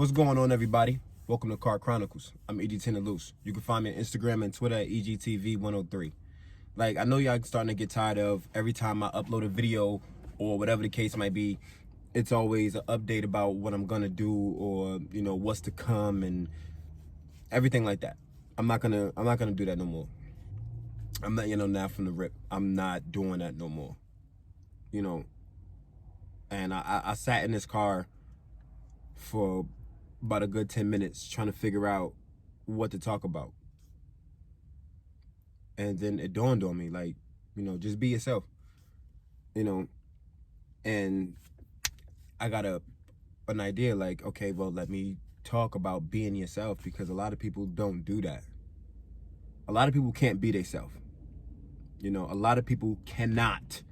What's going on, everybody? Welcome to Car Chronicles. I'm EG10 You can find me on Instagram and Twitter at EGTV103. Like, I know y'all starting to get tired of every time I upload a video or whatever the case might be, it's always an update about what I'm gonna do or, you know, what's to come and everything like that. I'm not gonna do that no more. I'm not, now from the rip. I'm not doing that no more. And I sat in this car for about a good 10 minutes trying to figure out what to talk about. And then it dawned on me, like, just be yourself, and I got an idea, like, okay, well, let me talk about being yourself, because a lot of people don't do that. A lot of people can't be themselves. A lot of people cannot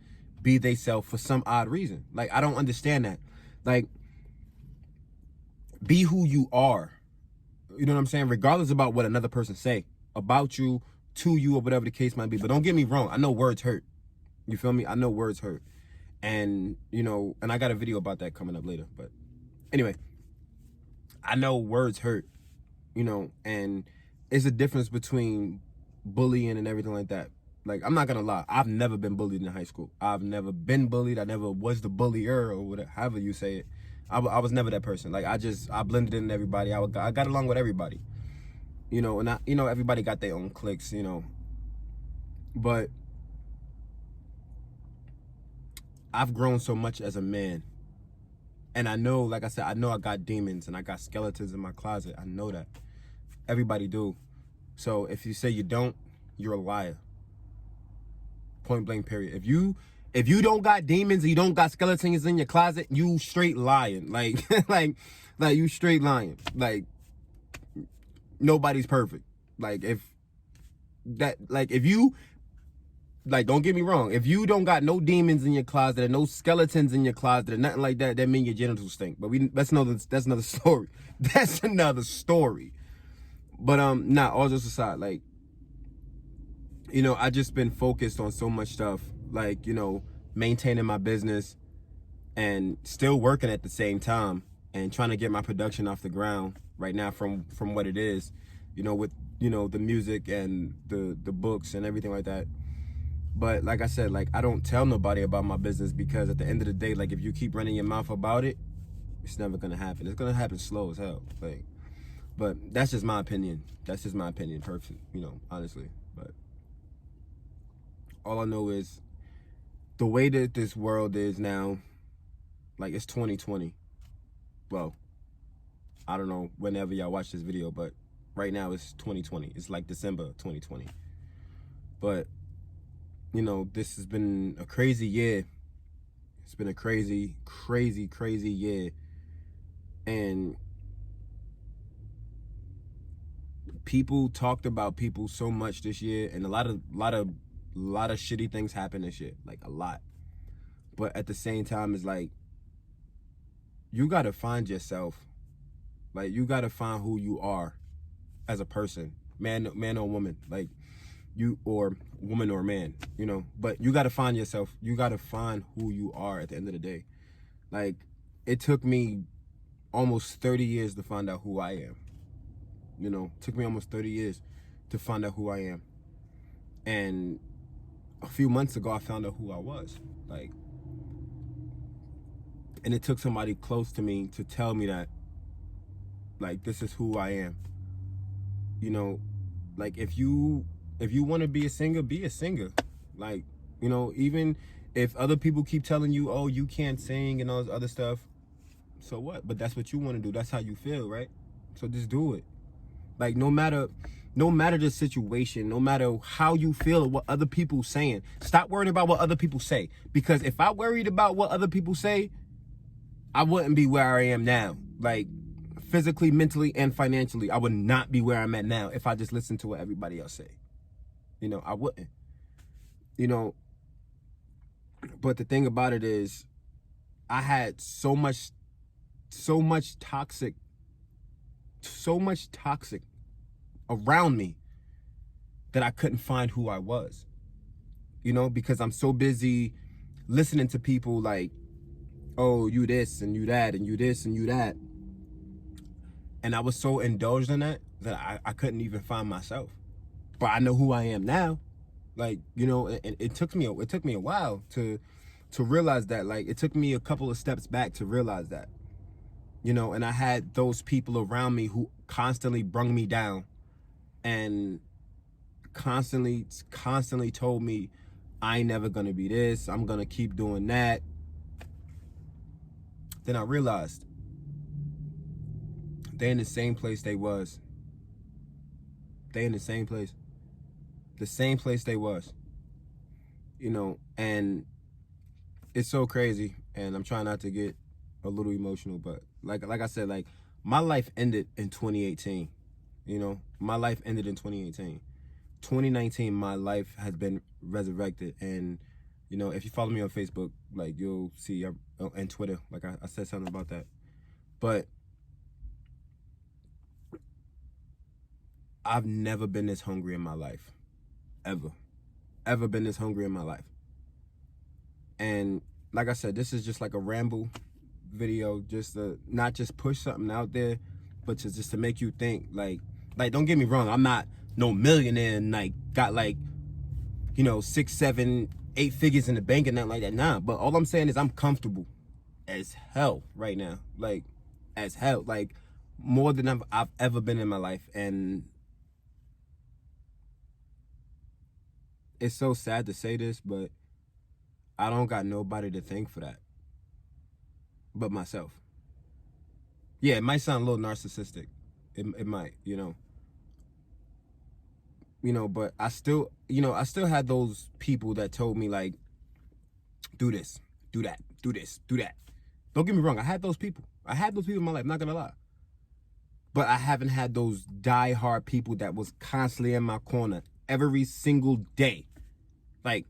be themselves for some odd reason. Like, I don't understand that. Like, be who you are. You know what I'm saying? Regardless about what another person say about you, to you, or whatever the case might be. But don't get me wrong. I know words hurt. You feel me? I know words hurt. And, and I got a video about that coming up later. But anyway, I know words hurt, and it's a difference between bullying and everything like that. Like, I'm not going to lie. I've never been bullied in high school. I've never been bullied. I never was the bullier, or whatever, however you say it. I was never that person. Like, I blended in everybody. I got along with everybody, and everybody got their own cliques, but I've grown so much as a man. And I know, like I said, I know I got demons and I got skeletons in my closet. I know that. Everybody do. So if you say you don't, you're a liar. Point blank, period. If you don't got demons and you don't got skeletons in your closet, you straight lying. Like, like you straight lying. Like, nobody's perfect. Like, if you, like, don't get me wrong, if you don't got no demons in your closet and no skeletons in your closet or nothing like that, that mean your genitals stink. But that's another story. That's another story. But all jokes aside, like, I just been focused on so much stuff, like, maintaining my business and still working at the same time and trying to get my production off the ground right now from what it is, with, the music and the books and everything like that. But like I said, like, I don't tell nobody about my business, because at the end of the day, like, if you keep running your mouth about it, it's never gonna happen. It's gonna happen slow as hell. Like, but that's just my opinion. That's just my opinion, perfect, honestly. But all I know is the way that this world is now, like, it's 2020. Well, I don't know whenever y'all watch this video, but right now it's 2020. It's like December 2020. But this has been a crazy year. It's been a crazy, crazy, crazy year. And people talked about people so much this year, and a lot of shitty things happened this year, like a lot. But at the same time, it's like, you gotta find yourself. Like, you gotta find who you are as a person, man or woman, like, you, or woman or man, but you got to find yourself. You got to find who you are at the end of the day. Like, it took me almost 30 years to find out who I am. It took me almost 30 years to find out who I am. And a few months ago, I found out who I was. Like, and it took somebody close to me to tell me that, like, this is who I am. Like, if you want to be a singer, be a singer. Like, even if other people keep telling you, oh, you can't sing and all this other stuff, so what? But that's what you want to do. That's how you feel, right? So just do it. Like, no matter the situation, no matter how you feel or what other people saying, stop worrying about what other people say. Because if I worried about what other people say, I wouldn't be where I am now. Like, physically, mentally, and financially, I would not be where I'm at now if I just listened to what everybody else say. I wouldn't. But the thing about it is, I had so much toxic around me that I couldn't find who I was. Because I'm so busy listening to people like, oh, you this and you that and you this and you that. And I was so indulged in that I couldn't even find myself. But I know who I am now. Like, you know, it took me a while to realize that. Like, it took me a couple of steps back to realize that. You know, and I had those people around me who constantly brung me down and constantly told me I ain't never gonna be this, I'm gonna keep doing that. Then I realized they in the same place they was. They in the same place. The same place they was. You know, and it's so crazy, and I'm trying not to get a little emotional, but like I said, like, my life ended in 2018. You know, my life ended in 2018. 2019, my life has been resurrected. And, you know, if you follow me on Facebook, like, you'll see, and Twitter, like I said something about that. But I've never been this hungry in my life. Ever been this hungry in my life. And like I said, this is just like a ramble video, just to not just push something out there, but just to make you think. Like don't get me wrong, I'm not no millionaire and like got like, you know, 6, 7, 8 figures in the bank and nothing like that. Nah, but all I'm saying is I'm comfortable as hell right now. Like, as hell. Like, more than I've ever been in my life. And it's so sad to say this, but I don't got nobody to thank for that but myself. Yeah, it might sound a little narcissistic. It might, you know. You know, but I still had those people that told me, like, do this, do that, do this, do that. Don't get me wrong, I had those people. I had those people in my life, not gonna lie. But I haven't had those die-hard people that was constantly in my corner every single day. Like,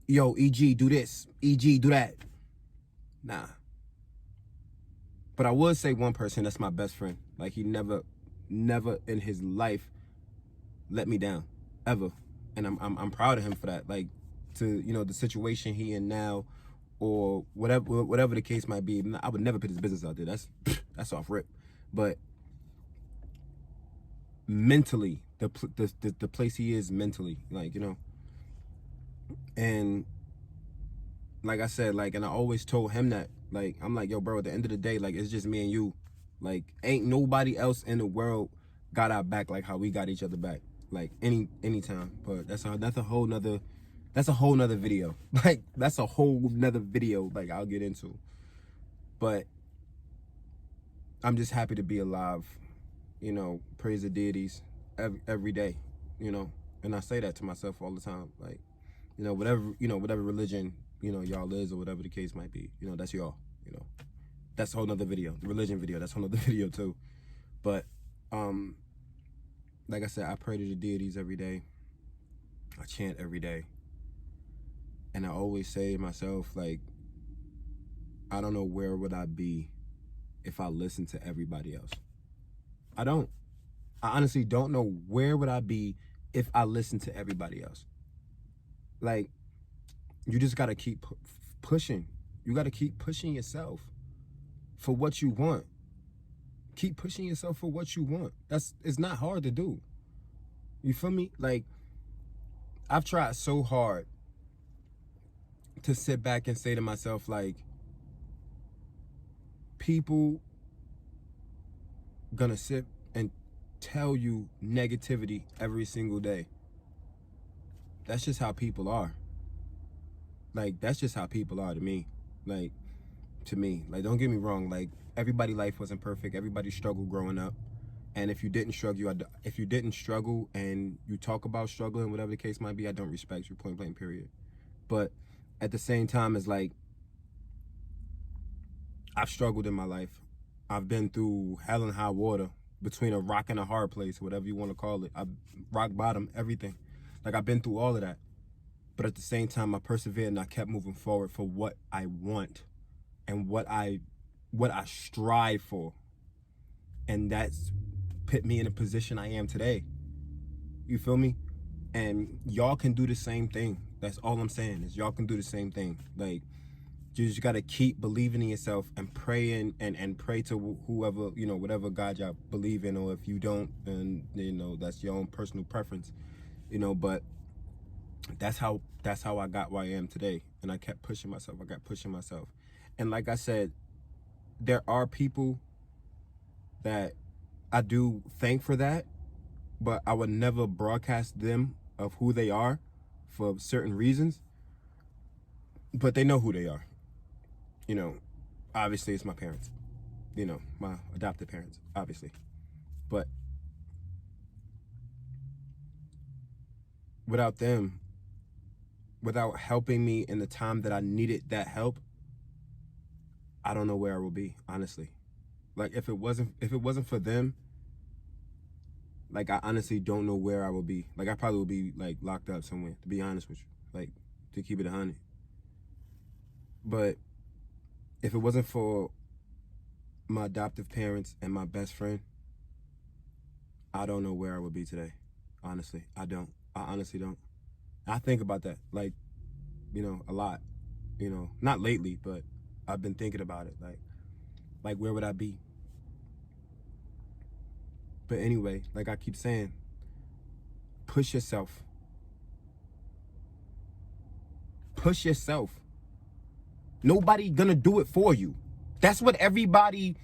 yo, EG, do this. EG, do that. Nah. But I would say one person that's my best friend. Like, he never in his life let me down, ever. And I'm proud of him for that. Like, to, you know, the situation he in now, or whatever the case might be. I would never put his business out there. That's off rip. But mentally, the place he is mentally, like, you know. And like I said, like, and I always told him that, like, I'm like, yo, bro, at the end of the day, like, it's just me and you. Like, ain't nobody else in the world got our back like how we got each other back. Like, anytime. But that's a whole nother video. Like, that's a whole nother video, like, I'll get into. But I'm just happy to be alive. You know, praise the deities every day, you know. And I say that to myself all the time. Like, you know, whatever religion, you know, y'all is, or whatever the case might be, you know, that's y'all, you know. That's a whole nother video. The religion video, that's a whole nother video too. But like I said, I pray to the deities every day. I chant every day. And I always say to myself, like, I don't know where would I be if I listened to everybody else. I honestly don't know where would I be if I listened to everybody else. Like, you just gotta keep pushing. You gotta keep pushing yourself for what you want. Keep pushing yourself for what you want. It's not hard to do. You feel me? Like, I've tried so hard to sit back and say to myself, like, people gonna sit and tell you negativity every single day. That's just how people are. Like, that's just how people are to me. Like, to me. Like, don't get me wrong. Like, everybody's life wasn't perfect. Everybody struggled growing up. And if you didn't struggle and you talk about struggling, whatever the case might be, I don't respect you, point blank, period. But at the same time, it's like, I've struggled in my life. I've been through hell and high water, between a rock and a hard place, whatever you want to call it. Rock bottom, everything. Like, I've been through all of that. But at the same time, I persevered and I kept moving forward for what I want and what I strive for. And that's put me in a position I am today. You feel me? And y'all can do the same thing. That's all I'm saying, is y'all can do the same thing. Like, you just got to keep believing in yourself and praying and pray to whoever, you know, whatever God y'all believe in, or if you don't, then, you know, that's your own personal preference, you know. But that's how I got where I am today. And I kept pushing myself. I got pushing myself. And like I said, there are people that I do thank for that, but I would never broadcast them of who they are for certain reasons. But they know who they are. You know, obviously it's my parents, you know, my adopted parents, obviously. But without them, without helping me in the time that I needed that help, I don't know where I will be, honestly. Like if it wasn't for them, like I honestly don't know where I will be. Like I probably would be like locked up somewhere, to be honest with you. Like, to keep it 100. But if it wasn't for my adoptive parents and my best friend, I don't know where I would be today. Honestly, I don't. I honestly don't. I think about that, like, you know, a lot. You know, not lately, but I've been thinking about it. Like where would I be? But anyway, like I keep saying, push yourself. Push yourself. Nobody gonna do it for you. That's what everybody,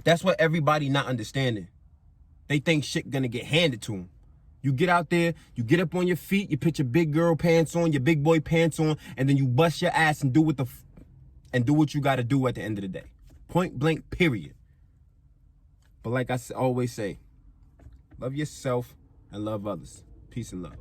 that's what everybody not understanding. They think shit gonna get handed to them. You get out there, you get up on your feet, you put your big girl pants on, your big boy pants on, and then you bust your ass and do what you gotta do at the end of the day. Point blank, period. But like I always say, love yourself and love others. Peace and love.